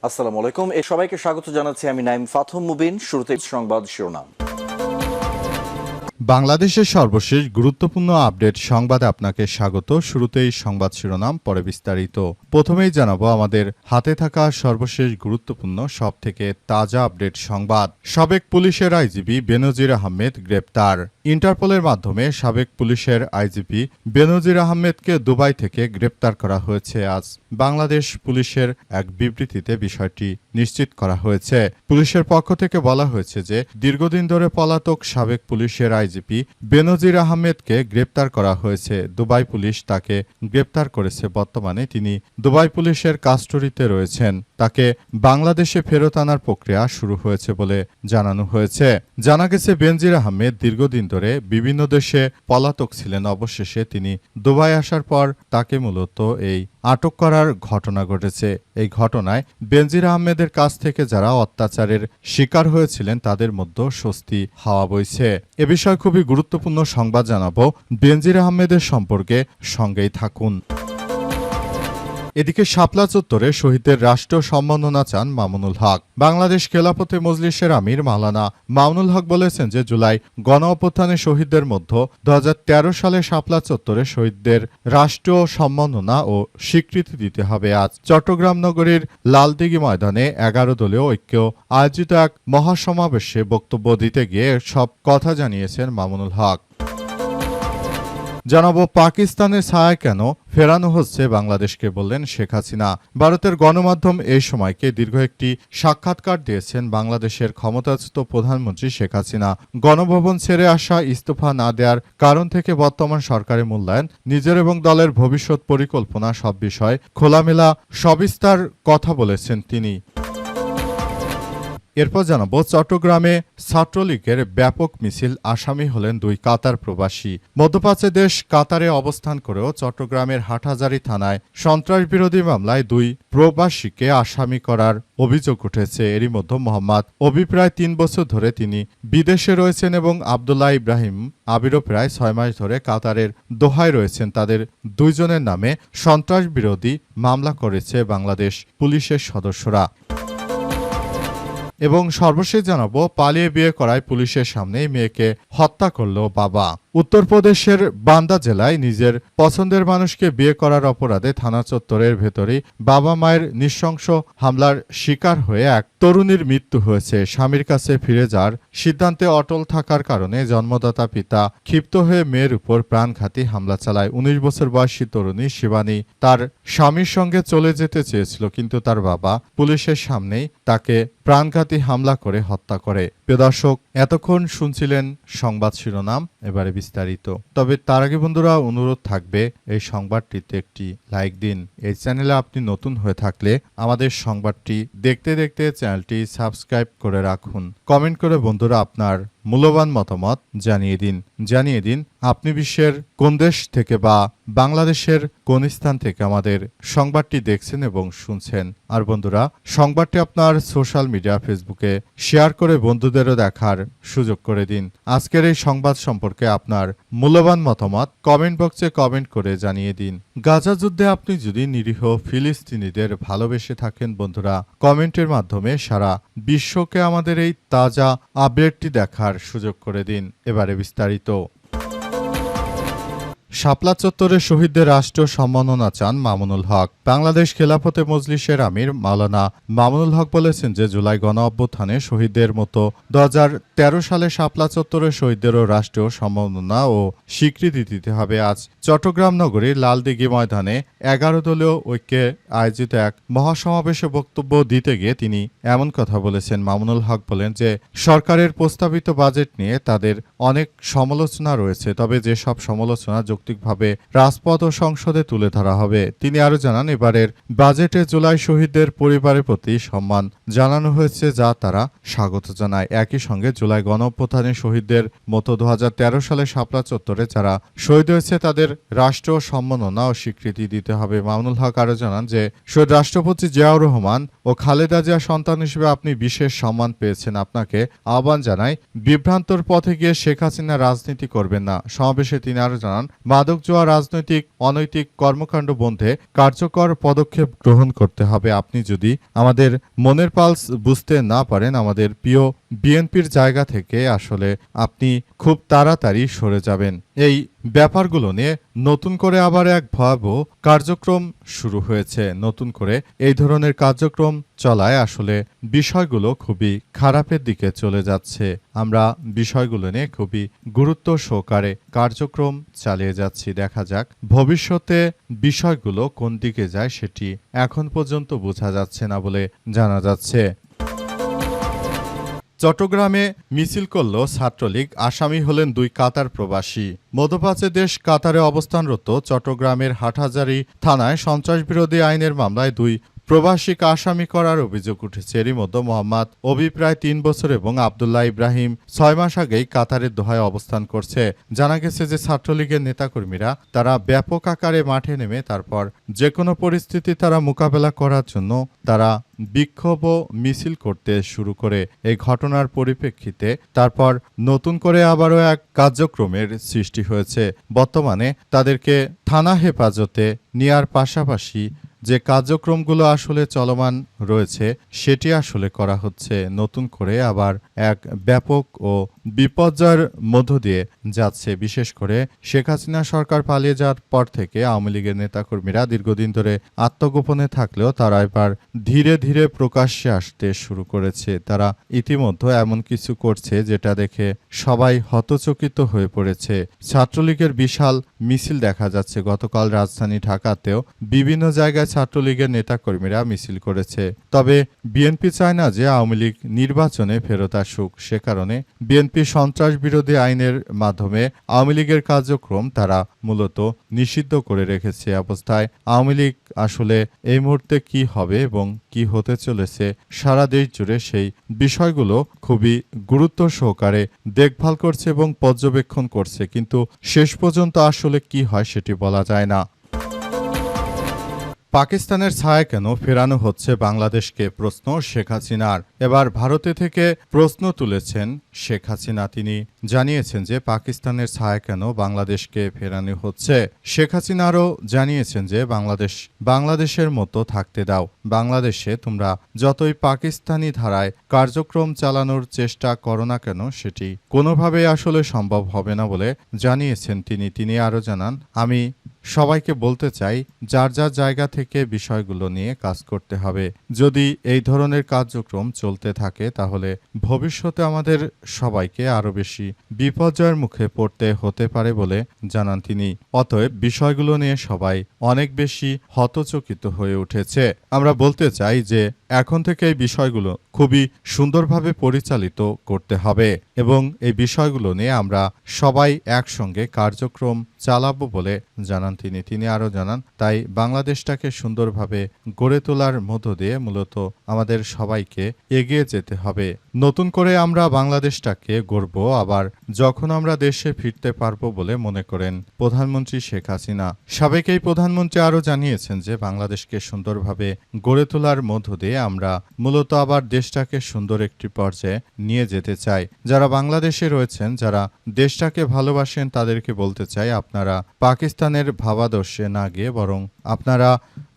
আসসালামু আলাইকুম। সবাইকে স্বাগত জানাচ্ছি আমি নাইম ফাথম মুবিন। শুরুতে সংবাদ শিরোনাম। বাংলাদেশের সর্বশেষ গুরুত্বপূর্ণ আপডেট সংবাদে আপনাকে স্বাগত। শুরুতেই সংবাদ শিরোনাম, পরে বিস্তারিত। প্রথমেই জানাবো আমাদের হাতে থাকা সর্বশেষ গুরুত্বপূর্ণ সবথেকে তাজা আপডেট সংবাদ। সাবেক পুলিশের আইজিপি বেনজির আহমেদ গ্রেপ্তার। ইন্টারপোলের মাধ্যমে সাবেক পুলিশের আইজিপি বেনজির আহমেদকে দুবাই থেকে গ্রেপ্তার করা হয়েছে। আজ বাংলাদেশ পুলিশের এক বিবৃতিতে বিষয়টি নিশ্চিত করা হয়েছে। পুলিশের পক্ষ থেকে বলা হয়েছে যে দীর্ঘদিন ধরে পলাতক সাবেক পুলিশের আইজিপি বেনজির আহমেদকে গ্রেপ্তার করা হয়েছে। দুবাই পুলিশ তাকে গ্রেপ্তার করেছে। বর্তমানে তিনি দুবাই পুলিশের কাস্টডিতে রয়েছেন। তাকে বাংলাদেশে ফেরত আনার প্রক্রিয়া শুরু হয়েছে বলে জানানো হয়েছে। জানা গেছে বেনজির আহমেদ দীর্ঘদিন ধরে বিভিন্ন দেশে পলাতক ছিলেন। অবশেষে তিনি দুবাই আসার পর তাকে মূলত এই আটক করার ঘটনা ঘটেছে। এই ঘটনায় বেনজির আহমেদের কাছ থেকে যারা অত্যাচারের শিকার হয়েছিলেন তাদের মধ্যে স্বস্তি হাওয়া বইছে। এ বিষয়ে খুবই গুরুত্বপূর্ণ সংবাদ জানাবো। বেনজির আহমেদের সম্পর্কে সঙ্গেই থাকুন। এদিকে শাপলা চত্বরে শহীদদের রাষ্ট্রীয় সম্মাননা চান মামুনুল হক। বাংলাদেশ খেলাফতে মজলিসের আমির মাওলানা মামুনুল হক বলেছেন যে জুলাই গণ অভ্যুত্থানে শহীদদের মধ্যে 2013 সালে শাপলা চত্বরে শহীদদের রাষ্ট্রীয় সম্মাননা ও স্বীকৃতি দিতে হবে। আজ চট্টগ্রাম নগরীর লালদিঘি ময়দানে 11 দলীয় ঐক্য আয়োজিত এক মহাসমাবেশে বক্তব্য দিতে গিয়ে সব কথা জানিয়েছেন মামুনুল হক। জানাবো পাকিস্তানের ছায়ায় কেন ফেরানো হচ্ছে বাংলাদেশকে, বললেন শেখ হাসিনা। ভারতের গণমাধ্যম এই সময়কে দীর্ঘ একটি সাক্ষাৎকার দিয়েছেন বাংলাদেশের ক্ষমতাচ্যুত প্রধানমন্ত্রী শেখ হাসিনা। গণভবন ছেড়ে আসা, ইস্তফা না দেওয়ার কারণ থেকে বর্তমান সরকারের মূল্যায়ন, নিজের এবং দলের ভবিষ্যৎ পরিকল্পনা সব বিষয় খোলামেলা সবিস্তার কথা বলেছেন তিনি। এরপর জানাবো চট্টগ্রামে ছাত্রলীগের ব্যাপক মিছিল, আসামি হলেন 2 কাতার প্রবাসী। মধ্যপ্রাচ্যের দেশ কাতারে অবস্থান করেও চট্টগ্রামের হাটহাজারী থানায় সন্ত্রাসবিরোধী মামলায় 2 প্রবাসীকে আসামি করার অভিযোগ উঠেছে। এরই মধ্যে মোহাম্মদ অবি প্রায় 3 বছর ধরে তিনি বিদেশে রয়েছেন এবং আবদুল্লাহ ইব্রাহিম আবিরও প্রায় 6 মাস ধরে কাতারের দোহায় রয়েছেন। তাদের 2 জনের নামে সন্ত্রাসবিরোধী মামলা করেছে বাংলাদেশ পুলিশের সদস্যরা। এবং সর্বশেষ জানাবো পালিয়ে বিয়ে করায় পুলিশের সামনেই মেয়েকে হত্যা করল বাবা। উত্তরপ্রদেশের বান্দা জেলায় নিজের পছন্দের মানুষকে বিয়ে করার অপরাধে থানা চত্বরের ভেতরেই বাবা মায়ের নৃশংস হামলার শিকার হয়ে এক তরুণীর মৃত্যু হয়েছে। স্বামীর কাছে ফিরে যাওয়ার সিদ্ধান্তে অটল থাকার কারণে জন্মদাতা পিতা ক্ষিপ্ত হয়ে মেয়ের উপর প্রাণঘাতী হামলা চালায়। 19 বছর বয়সী তরুণী শিবানী তার স্বামীর সঙ্গে চলে যেতে চেয়েছিল, কিন্তু তার বাবা পুলিশের সামনেই তাকে প্রাণঘাতী হামলা করে হত্যা করে। প্রিয় দর্শক, এতক্ষণ শুনছিলেন সংবাদ শিরোনাম, এবারে বিস্তারিত। তবে তার আগে বন্ধুরা অনুরোধ থাকবে এই সংবাদটিতে একটি লাইক দিন। এই চ্যানেলে আপনি নতুন হয়ে থাকলে আমাদের সংবাদটি দেখতে দেখতে চ্যানেলটি সাবস্ক্রাইব করে রাখুন। কমেন্ট করে বন্ধুরা আপনার মূল্যবান মতামত জানিয়ে দিন আপনি বিশ্বের কোন দেশ থেকে বা বাংলাদেশের কোন স্থান থেকে আমাদের সংবাদটি দেখছেন এবং শুনছেন। আর বন্ধুরা সংবাদটি আপনার সোশ্যাল মিডিয়া ফেসবুকে শেয়ার করে বন্ধুদেরও দেখার সুযোগ করে দিন। আজকের এই সংবাদ সম্পর্কে আপনার মূল্যবান মতামত কমেন্ট বক্সে কমেন্ট করে জানিয়ে দিন। গাজা যুদ্ধে আপনি যদি নিরীহ ফিলিস্তিনিদের ভালোবেসে থাকেন বন্ধুরা, কমেন্টের মাধ্যমে সারা বিশ্বকে আমাদের এই তাজা আপডেটটি দেখার সুযোগ করে দিন। এবারে বিস্তারিত। শাপলা চত্বরে শহীদদের রাষ্ট্রীয় সম্মাননা চান মামুনুল হক। বাংলাদেশ খেলাফতে মজলিসের আমির মাওলানা মামুনুল হক বলেছেন যে জুলাই গণ অভ্যুত্থানে শহীদদের মতো 2013 সালে শাপলা চত্বরে শহীদদেরও রাষ্ট্রীয় সম্মাননা ও স্বীকৃতি দিতে হবে। আজ চট্টগ্রাম নগরীর লালদিঘি ময়দানে 11 দলীয় ঐক্যে আয়োজিত এক মহাসমাবেশে বক্তব্য দিতে গিয়ে তিনি এমন কথা বলেছেন। মামুনুল হক বলেন যে সরকারের প্রস্তাবিত বাজেট নিয়ে তাদের অনেক সমালোচনা রয়েছে, তবে যেসব সমালোচনা যৌক্তিকভাবে রাজপথ ও সংসদে তুলে ধরা হবে। তিনি আরো জানান, এবারের বাজেটে জুলাই শহীদদের পরিবারের প্রতি সম্মান জানানো হয়েছে, যা তারা স্বাগত জানায়। একই সঙ্গে জুলাই গণ অভ্যুত্থানে শহীদদের মতো 2013 সালে শাপলা চত্বরে যারা শহীদ হয়েছে তাদের রাষ্ট্রীয় সম্মাননা ও স্বীকৃতি দিতে হবে। মামুনুল হক আরো জানান যে শহীদ রাষ্ট্রপতি জিয়াউর রহমান ও খালেদা জিয়া সন্তান হিসেবে আপনি বিশেষ সম্মান পেয়েছেন। আপনাকে আহ্বান জানাই, বিভ্রান্তর পথে গিয়ে শেখ হাসিনা রাজনীতি করবেন না। সমাবেশে তিনি আরো জানান, মাদক জুয়া রাজনৈতিক অনৈতিক কর্মকাণ্ড বন্ধে কার্যকর পদক্ষেপ গ্রহণ করতে হবে। আপনি যদি আমাদের মনের পালস বুঝতে না পারেন, আমাদের প্রিয় বিএনপির জায়গা থেকে আসলে আপনি খুব তাড়াতাড়ি সরে যাবেন। এই ব্যাপারগুলো নিয়ে নতুন করে আবার এক ভয়াবহ কার্যক্রম শুরু হয়েছে। নতুন করে এই ধরনের কার্যক্রম চলায় আসলে বিষয়গুলো খুবই খারাপের দিকে চলে যাচ্ছে। আমরা বিষয়গুলো নিয়ে খুবই গুরুত্ব সহকারে কার্যক্রম চালিয়ে যাচ্ছি। দেখা যাক ভবিষ্যতে বিষয়গুলো কোন দিকে যায়, সেটি এখন পর্যন্ত বোঝা যাচ্ছে না বলে জানা যাচ্ছে। চট্টগ্রামে মিছিল করল ছাত্রলীগ, আসামি হলেন 2 কাতার প্রবাসী। মধ্যপ্রাচ্যের দেশ কাতারে অবস্থানরত চট্টগ্রামের হাটহাজারী থানায় সন্ত্রাসবিরোধী আইনের মামলায় 2 প্রবাসীকে আসামি করার অভিযোগ উঠেছে। এরই মধ্যে মোহাম্মদ অবি প্রায় 3 বছর এবং আবদুল্লাহ ইব্রাহিম 6 মাস আগেই কাতারের দোহায় অবস্থান করছে। জানা গেছে যে ছাত্রলীগের নেতাকর্মীরা তারা ব্যাপক আকারে মাঠে নেমে তারপর যে কোনো পরিস্থিতি তারা মোকাবেলা করার জন্য তারা বিক্ষোভ ও মিছিল করতে শুরু করে। এই ঘটনার পরিপ্রেক্ষিতে তারপর নতুন করে আবারও এক কার্যক্রমের সৃষ্টি হয়েছে। বর্তমানে তাদেরকে থানা হেফাজতে নেয়ার পাশাপাশি যে কার্যক্রমগুলো আসলে চলমান রয়েছে সেটি আসলে করা হচ্ছে। নতুন করে আবার এক ব্যাপক ও বিপর্যয়ের মধ্য দিয়ে যাচ্ছে। বিশেষ করে শেখ হাসিনা সরকার পালিয়ে যাওয়ার পর থেকে আওয়ামী লীগের নেতাকর্মীরা দীর্ঘদিন ধরে আত্মগোপনে থাকলেও তারা এবার ধীরে ধীরে প্রকাশ্যে আসতে শুরু করেছে। তারা ইতিমধ্যে এমন কিছু করছে যেটা দেখে সবাই হতচকিত হয়ে পড়েছে। ছাত্রলীগের বিশাল মিছিল দেখা যাচ্ছে। গতকাল রাজধানী ঢাকাতেও বিভিন্ন জায়গায় ছাত্রলীগের নেতাকর্মীরা মিছিল করেছে। তবে বিএনপি চায় না যে আওয়ামী লীগ নির্বাচনে ফেরত আসুক। সে কারণে বিএনপি সন্ত্রাস বিরোধী আইনের মাধ্যমে আওয়ামী লীগের কার্যক্রম তারা মূলত নিষিদ্ধ করে রেখেছে। অবস্থায় আওয়ামী লীগ আসলে এই মুহূর্তে কি হবে এবং কি হতে চলেছে সারা দেশ জুড়ে সেই বিষয়গুলো খুবই গুরুত্ব সহকারে দেখভাল করছে এবং পর্যবেক্ষণ করছে, কিন্তু শেষ পর্যন্ত আসলে কি হয় সেটি বলা যায় না। পাকিস্তানের ছায়া কেন ফেরানো হচ্ছে বাংলাদেশকে, প্রশ্ন শেখ হাসিনার। এবার ভারতে থেকে প্রশ্ন তুলেছেন শেখ হাসিনা। তিনি জানিয়েছেন যে পাকিস্তানের ছায়া কেন বাংলাদেশকে ফেরানো হচ্ছে। শেখ হাসিনা আরও জানিয়েছেন যে বাংলাদেশের মতো থাকতে দাও। বাংলাদেশে তোমরা যতই পাকিস্তানি ধারায় কার্যক্রম চালানোর চেষ্টা করো না কেন সেটি কোনোভাবেই আসলে সম্ভব হবে না বলে জানিয়েছেন তিনি। তিনি আরও জানান, আমি সবাইকে বলতে চাই যার যার জায়গা থেকে বিষয়গুলো নিয়ে কাজ করতে হবে। যদি এই ধরনের কার্যক্রম চলতে থাকে তাহলে ভবিষ্যতে আমাদের সবাইকে আরও বেশি বিপর্যয়ের মুখে পড়তে হতে পারে বলে জানান তিনি। অতএব বিষয়গুলো নিয়ে সবাই অনেক বেশি হতচকিত হয়ে উঠেছে। আমরা বলতে চাই যে এখন থেকে এই বিষয়গুলো খুবই সুন্দরভাবে পরিচালিত করতে হবে এবং এই বিষয়গুলো নিয়ে আমরা সবাই একসঙ্গে কার্যক্রম চালাবো বলে জানান তিনি। তিনি আরও জানান, তাই বাংলাদেশটাকে সুন্দরভাবে গড়ে তোলার মধ্য দিয়ে মূলত আমাদের সবাইকে এগিয়ে যেতে হবে। নতুন করে আমরা বাংলাদেশটাকে গড়ব আবার যখন আমরা দেশে ফিরতে পারবো বলে মনে করেন প্রধানমন্ত্রী শেখ হাসিনা। সাবেক এই প্রধানমন্ত্রী আরও জানিয়েছেন যে বাংলাদেশকে সুন্দরভাবে গড়ে তোলার মধ্য দিয়ে আমরা মূলত আবার দেশটাকে সুন্দর একটি পর্যায়ে নিয়ে যেতে চাই। যারা বাংলাদেশে রয়েছেন, যারা দেশটাকে ভালোবাসেন, তাদেরকে বলতে চাই আপনারা পাকিস্তানের ভাবাদর্শে না গিয়ে বরং আপনারা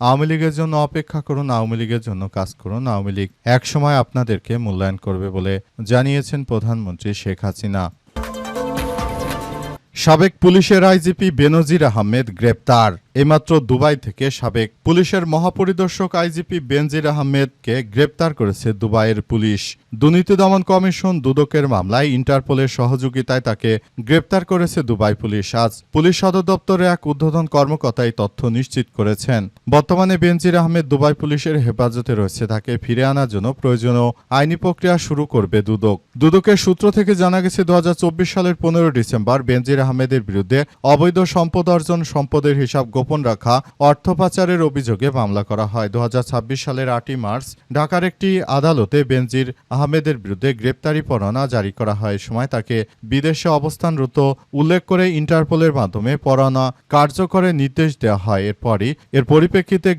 আওয়ামী লীগের জন্য অপেক্ষা করুন, আওয়ামী লীগের জন্য কাজ করুন। আওয়ামী লীগ একসময় আপনাদেরকে মূল্যায়ন করবে বলে জানিয়েছেন প্রধানমন্ত্রী শেখ হাসিনা। সাবেক পুলিশের আইজিপি বেনজির আহমেদ গ্রেপ্তার। এইমাত্র দুবাই থেকে সাবেক পুলিশের মহাপরিদর্শক আইজিপি বেনজির আহমেদকে গ্রেপ্তার করেছে দুবাইয়ের পুলিশ। দুর্নীতি দমন কমিশন দুদকের মামলায় ইন্টারপোলের সহযোগিতায় তাকে গ্রেপ্তার করেছে দুবাই পুলিশ। আজ পুলিশ সদর দপ্তরে এক ঊর্ধ্বতন কর্মকর্তা এই তথ্য নিশ্চিত করেছেন। বর্তমানে বেনজির আহমেদ দুবাই পুলিশের হেফাজতে রয়েছে। তাকে ফিরে আনার জন্য প্রয়োজনীয় আইনি প্রক্রিয়া শুরু করবে দুদক। দুদকের সূত্র থেকে জানা গেছে 2024 সালের 15 ডিসেম্বর বেনজির আহমেদের বিরুদ্ধে অবৈধ সম্পদ অর্জন, সম্পদের হিসাব গোপন রাখা, অর্থ পাচারের অভিযোগে মামলা করা হয়। 2026 সালের 8 মার্চ ঢাকার একটি আদালতে বেনজির আহমেদের বিরুদ্ধে গ্রেপ্তারি পরোয়ানা জারি করা হয়। সময় তাকে বিদেশে অবস্থানরত উল্লেখ করে ইন্টারপোলের মাধ্যমে পরোয়ানা কার্যকরের নির্দেশ দেওয়া হয়। এর পরিপ্রেক্ষিতে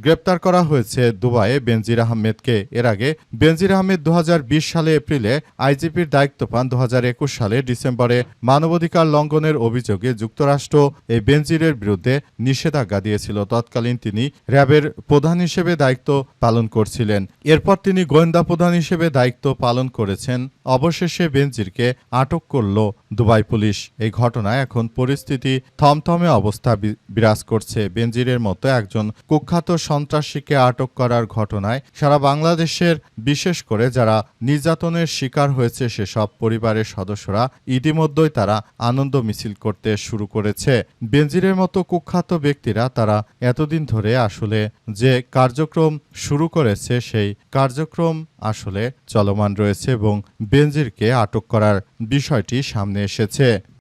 গ্রেপ্তার করা হয়েছে দুবাইয়ে বেনজির আহমেদকে। এর আগে বেনজির আহমেদ 2020 সালে এপ্রিলে আইজিপির দায়িত্ব পান। 2021 সালে ডিসেম্বরে মানবাধিকার মানবাধিকার লঙ্ঘনের অভিযোগে যুক্তরাষ্ট্র এই বেনজিরের বিরুদ্ধে নিষেধাজ্ঞা দিয়েছিল। তৎকালীন তিনি র্যাবের প্রধান হিসেবে দায়িত্ব পালন করছিলেন। এরপর তিনি গোয়েন্দা প্রধান হিসেবে দায়িত্ব পালন করেছেন। অবশেষে বেনজিরকে আটক করল দুবাই পুলিশ। এই ঘটনায় এখন পরিস্থিতি থমথমে অবস্থা বিরাজ করছে। বেনজিরের মতো একজন কুখ্যাত সন্ত্রাসীকে আটক করার ঘটনায় সারা বাংলাদেশের, বিশেষ করে যারা নির্যাতনের শিকার হয়েছে সেসব পরিবারের সদস্যরা ইতিমধ্যেই তারা আনন্দ মিছিল করতে শুরু করেছে। বেনজিরের মতো কুখ্যাত ব্যক্তিরা তারা এতদিন ধরে আসলে যে কার্যক্রম শুরু করেছে সেই কার্যক্রম আসলে চলমান রয়েছে এবং বেনজিরকে আটক করার বিষয়টি সামনে এসেছে।